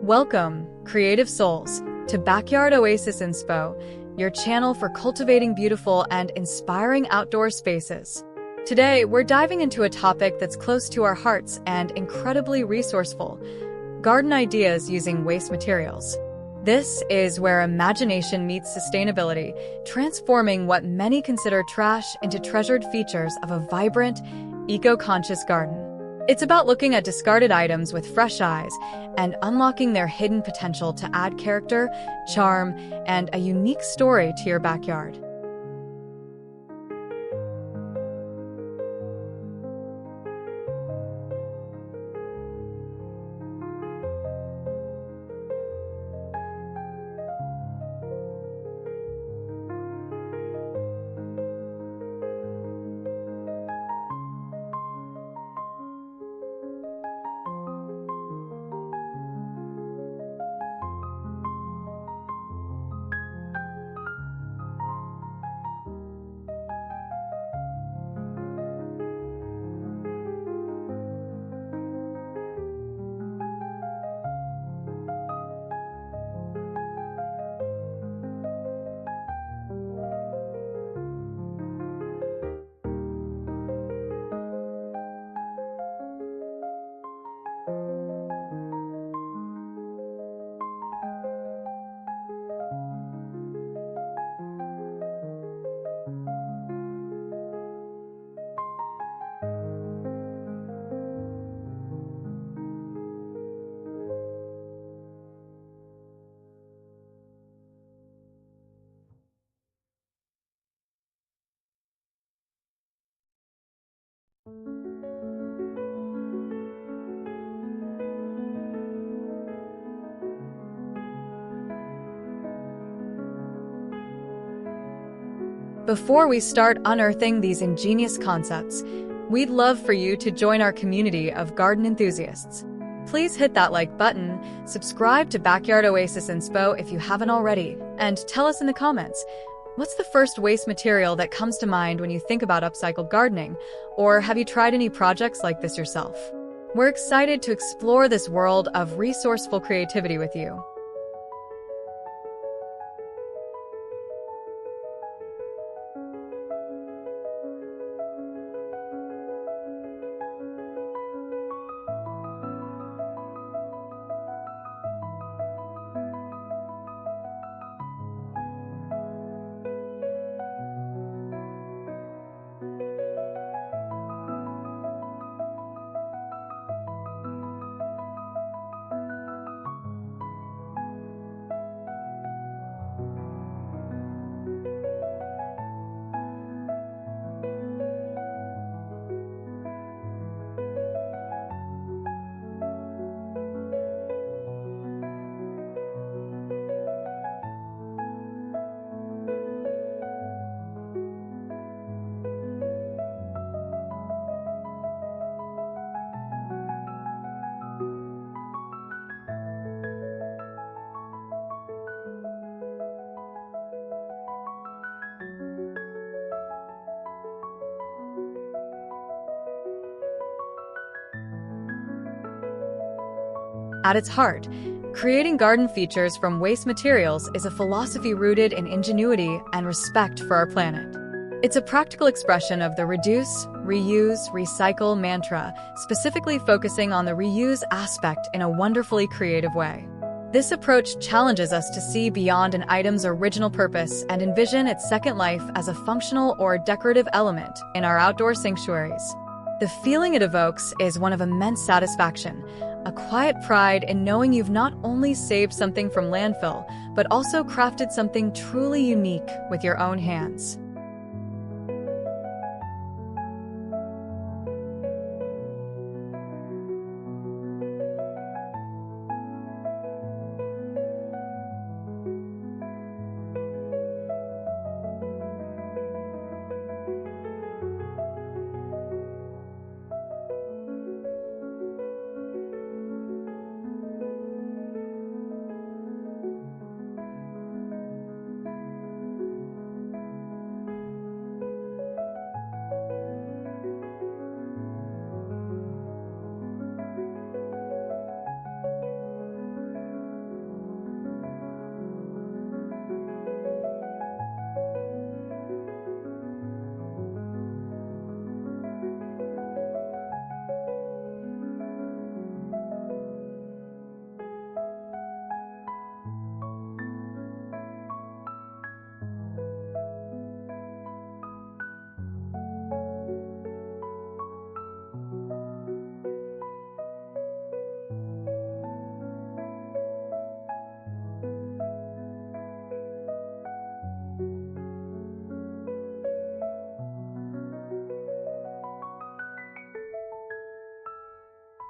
Welcome, creative souls, to Backyard Oasis Inspo, your channel for cultivating beautiful and inspiring outdoor spaces. Today, we're diving into a topic that's close to our hearts and incredibly resourceful: garden ideas using waste materials. This is where imagination meets sustainability, transforming what many consider trash into treasured features of a vibrant, eco-conscious garden. It's about looking at discarded items with fresh eyes and unlocking their hidden potential to add character, charm, and a unique story to your backyard. Before we start unearthing these ingenious concepts, we'd love for you to join our community of garden enthusiasts. Please hit that like button, subscribe to Backyard Oasis Inspo if you haven't already, and tell us in the comments, what's the first waste material that comes to mind when you think about upcycled gardening? Or have you tried any projects like this yourself? We're excited to explore this world of resourceful creativity with you. At its heart, creating garden features from waste materials is a philosophy rooted in ingenuity and respect for our planet. It's a practical expression of the reduce, reuse, recycle mantra, specifically focusing on the reuse aspect in a wonderfully creative way. This approach challenges us to see beyond an item's original purpose and envision its second life as a functional or decorative element in our outdoor sanctuaries. The feeling it evokes is one of immense satisfaction, a quiet pride in knowing you've not only saved something from landfill, but also crafted something truly unique with your own hands.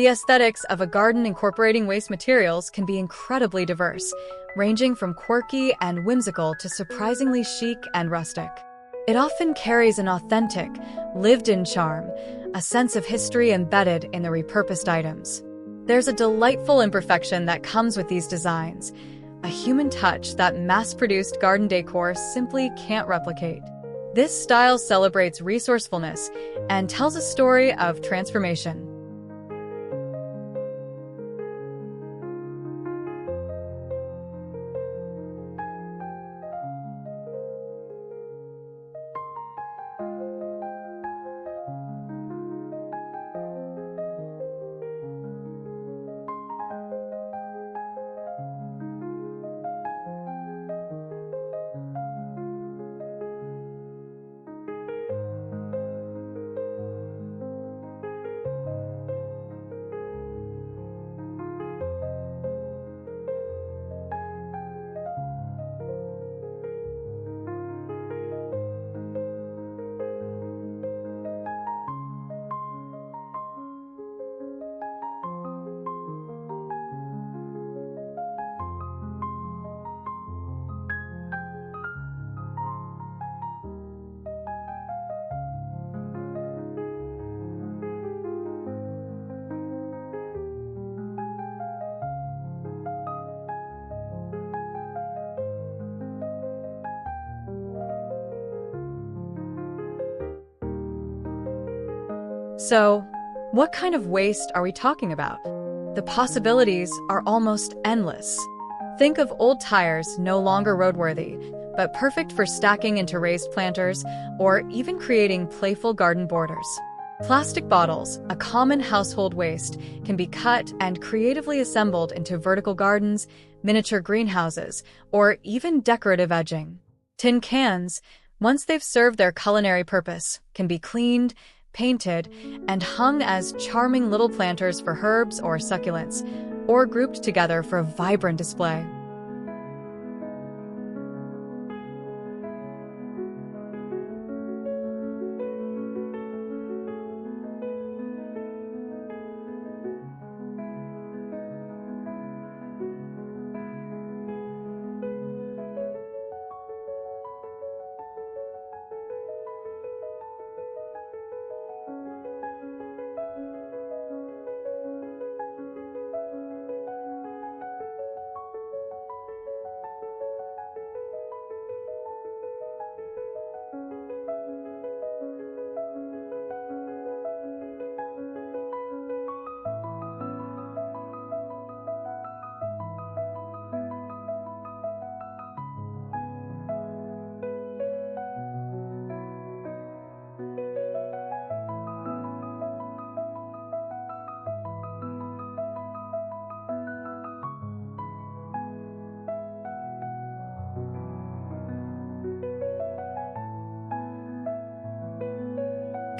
The aesthetics of a garden incorporating waste materials can be incredibly diverse, ranging from quirky and whimsical to surprisingly chic and rustic. It often carries an authentic, lived-in charm, a sense of history embedded in the repurposed items. There's a delightful imperfection that comes with these designs, a human touch that mass-produced garden decor simply can't replicate. This style celebrates resourcefulness and tells a story of transformation. So, what kind of waste are we talking about? The possibilities are almost endless. Think of old tires no longer roadworthy, but perfect for stacking into raised planters or even creating playful garden borders. Plastic bottles, a common household waste, can be cut and creatively assembled into vertical gardens, miniature greenhouses, or even decorative edging. Tin cans, once they've served their culinary purpose, can be cleaned, painted, and hung as charming little planters for herbs or succulents, or grouped together for a vibrant display.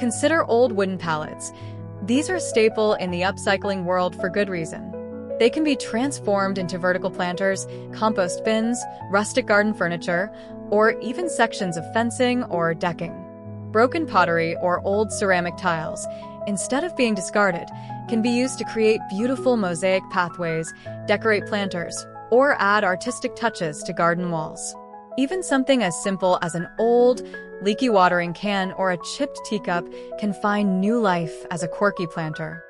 Consider old wooden pallets. These are a staple in the upcycling world for good reason. They can be transformed into vertical planters, compost bins, rustic garden furniture, or even sections of fencing or decking. Broken pottery or old ceramic tiles, instead of being discarded, can be used to create beautiful mosaic pathways, decorate planters, or add artistic touches to garden walls. Even something as simple as an old, leaky watering can or a chipped teacup can find new life as a quirky planter.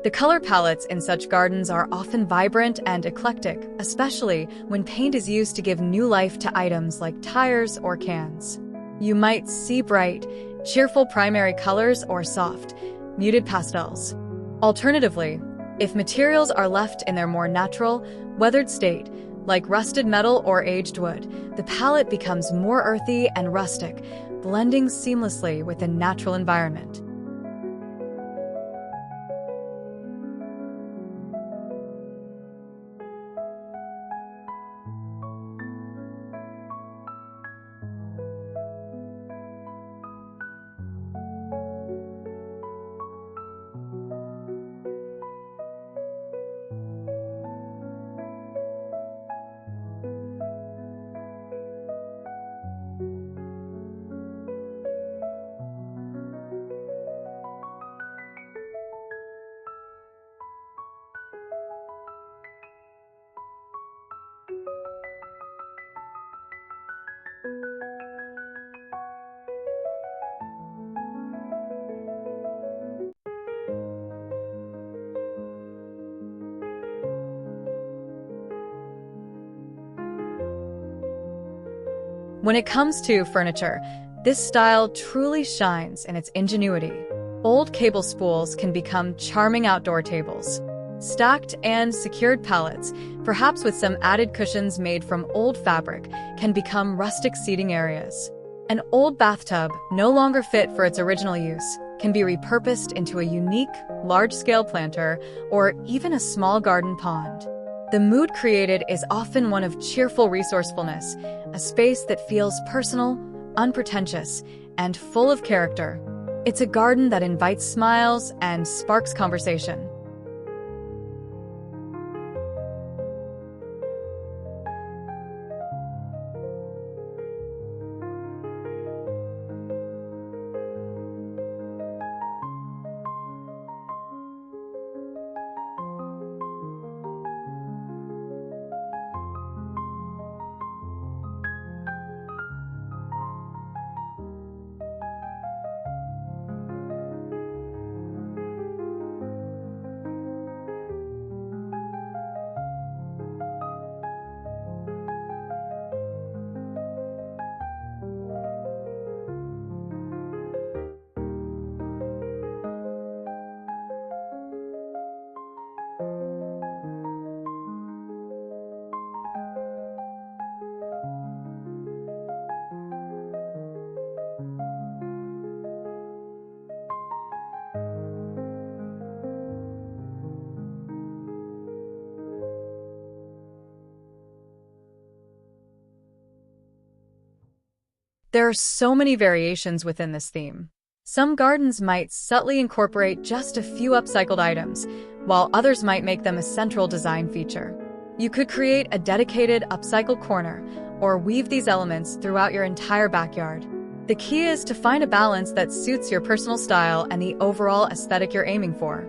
The color palettes in such gardens are often vibrant and eclectic, especially when paint is used to give new life to items like tires or cans. You might see bright, cheerful primary colors or soft, muted pastels. Alternatively, if materials are left in their more natural, weathered state, like rusted metal or aged wood, the palette becomes more earthy and rustic, blending seamlessly with the natural environment. When it comes to furniture, this style truly shines in its ingenuity. Old cable spools can become charming outdoor tables. Stacked and secured pallets, perhaps with some added cushions made from old fabric, can become rustic seating areas. An old bathtub, no longer fit for its original use, can be repurposed into a unique, large-scale planter or even a small garden pond. The mood created is often one of cheerful resourcefulness, a space that feels personal, unpretentious, and full of character. It's a garden that invites smiles and sparks conversation. There are so many variations within this theme. Some gardens might subtly incorporate just a few upcycled items, while others might make them a central design feature. You could create a dedicated upcycle corner, or weave these elements throughout your entire backyard. The key is to find a balance that suits your personal style and the overall aesthetic you're aiming for.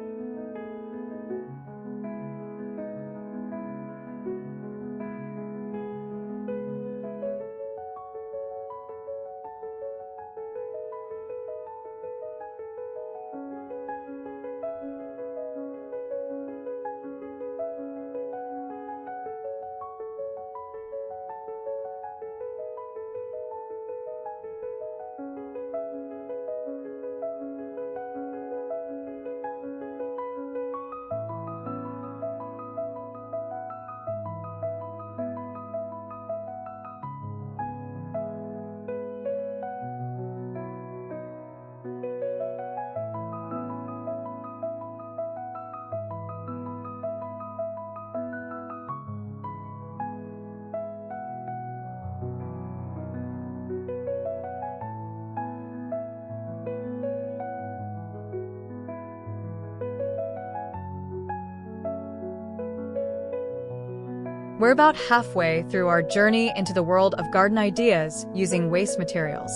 We're about halfway through our journey into the world of garden ideas using waste materials.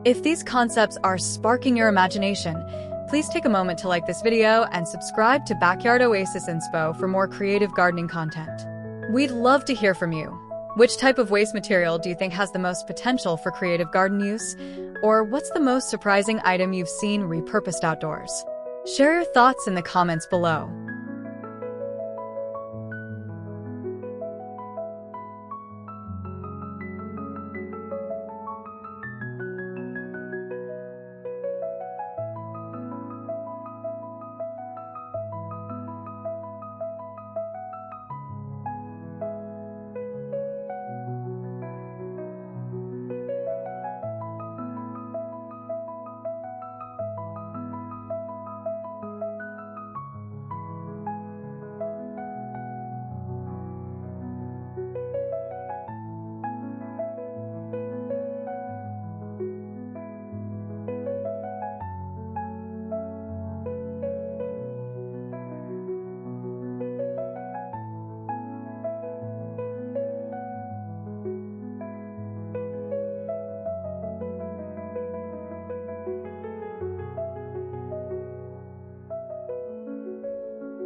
If these concepts are sparking your imagination, please take a moment to like this video and subscribe to Backyard Oasis Inspo for more creative gardening content. We'd love to hear from you. Which type of waste material do you think has the most potential for creative garden use? Or what's the most surprising item you've seen repurposed outdoors? Share your thoughts in the comments below.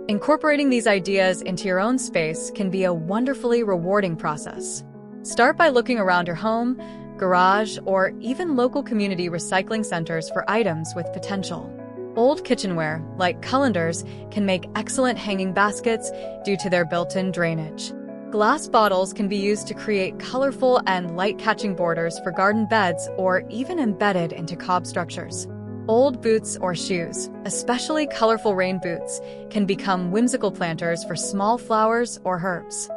Incorporating these ideas into your own space can be a wonderfully rewarding process. Start by looking around your home, garage, or even local community recycling centers for items with potential. Old kitchenware, like colanders, can make excellent hanging baskets due to their built-in drainage. Glass bottles can be used to create colorful and light-catching borders for garden beds or even embedded into cob structures. Old boots or shoes, especially colorful rain boots, can become whimsical planters for small flowers or herbs.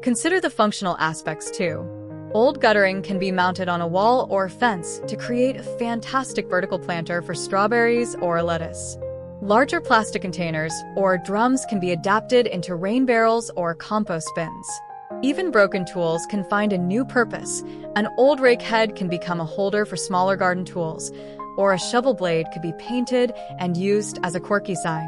Consider the functional aspects too. Old guttering can be mounted on a wall or fence to create a fantastic vertical planter for strawberries or lettuce. Larger plastic containers or drums can be adapted into rain barrels or compost bins. Even broken tools can find a new purpose. An old rake head can become a holder for smaller garden tools, or a shovel blade could be painted and used as a quirky sign.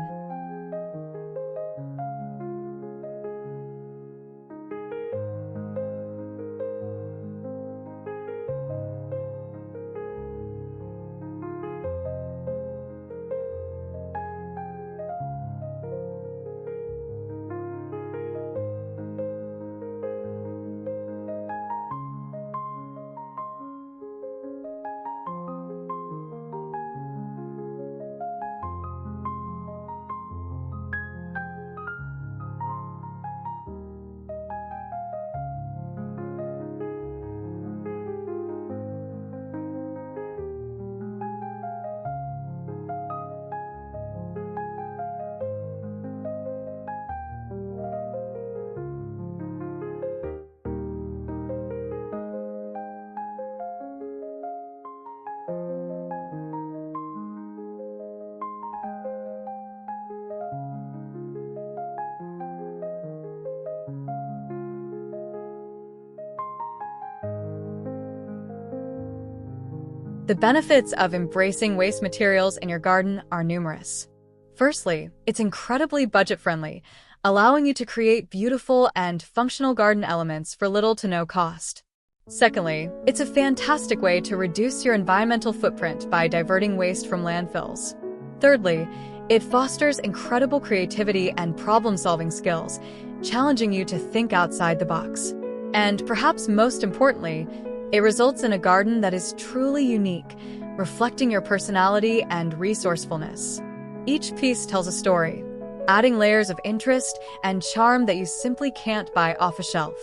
The benefits of embracing waste materials in your garden are numerous. Firstly, it's incredibly budget-friendly, allowing you to create beautiful and functional garden elements for little to no cost. Secondly, it's a fantastic way to reduce your environmental footprint by diverting waste from landfills. Thirdly, it fosters incredible creativity and problem-solving skills, challenging you to think outside the box. And perhaps most importantly, it results in a garden that is truly unique, reflecting your personality and resourcefulness. Each piece tells a story, adding layers of interest and charm that you simply can't buy off a shelf.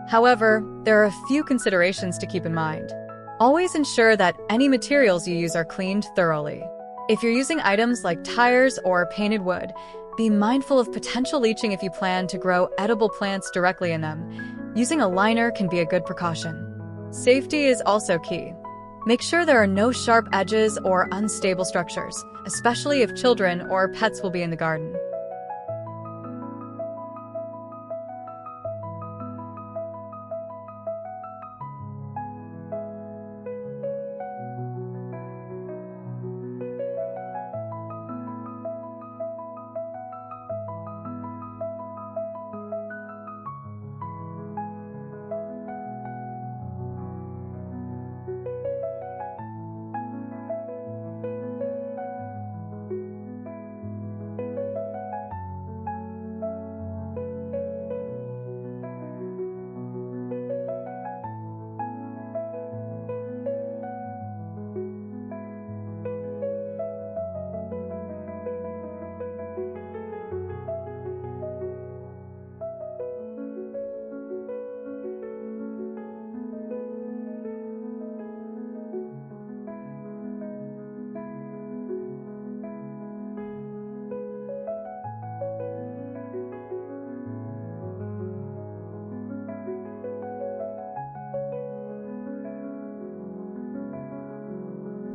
However, there are a few considerations to keep in mind. Always ensure that any materials you use are cleaned thoroughly. If you're using items like tires or painted wood, be mindful of potential leaching if you plan to grow edible plants directly in them. Using a liner can be a good precaution. Safety is also key. Make sure there are no sharp edges or unstable structures, especially if children or pets will be in the garden.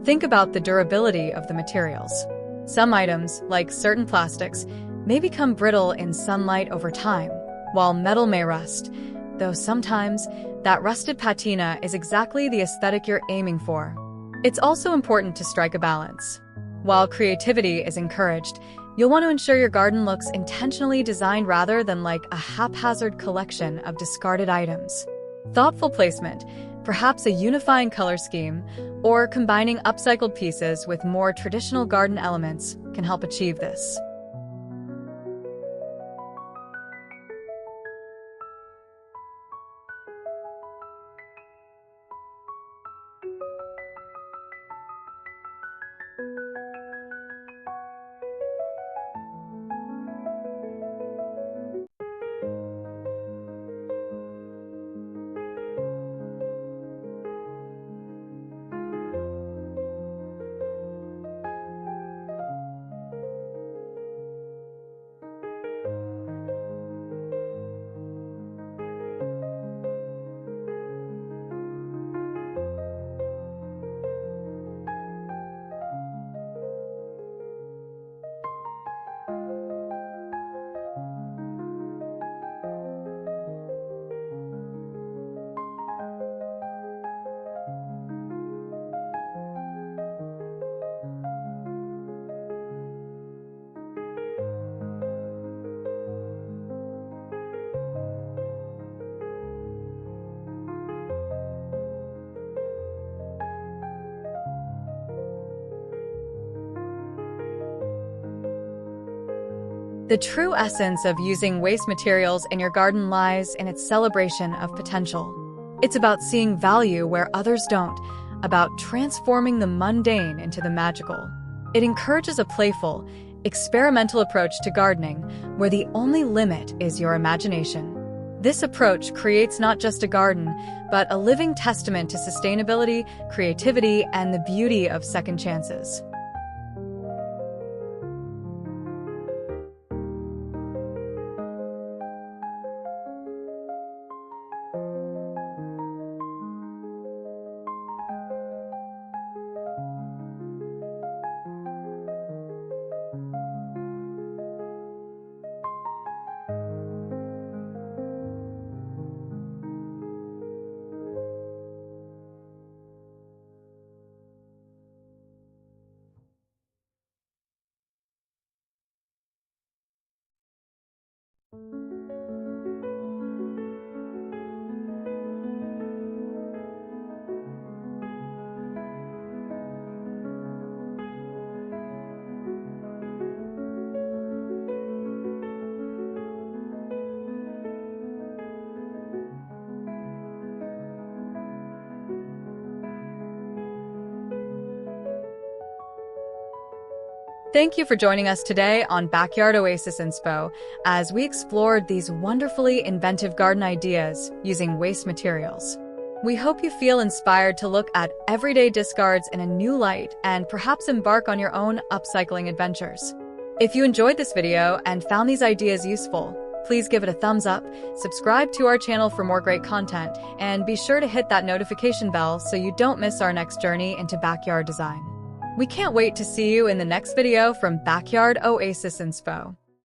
Think about the durability of the materials. Some items, like certain plastics, may become brittle in sunlight over time, while metal may rust, though sometimes that rusted patina is exactly the aesthetic you're aiming for. It's also important to strike a balance. While creativity is encouraged, you'll want to ensure your garden looks intentionally designed rather than like a haphazard collection of discarded items. Thoughtful placement, perhaps a unifying color scheme, or combining upcycled pieces with more traditional garden elements can help achieve this. The true essence of using waste materials in your garden lies in its celebration of potential. It's about seeing value where others don't, about transforming the mundane into the magical. It encourages a playful, experimental approach to gardening where the only limit is your imagination. This approach creates not just a garden, but a living testament to sustainability, creativity, and the beauty of second chances. Thank you for joining us today on Backyard Oasis Inspo as we explored these wonderfully inventive garden ideas using waste materials. We hope you feel inspired to look at everyday discards in a new light and perhaps embark on your own upcycling adventures. If you enjoyed this video and found these ideas useful, please give it a thumbs up, subscribe to our channel for more great content, and be sure to hit that notification bell so you don't miss our next journey into backyard design. We can't wait to see you in the next video from Backyard Oasis Inspo.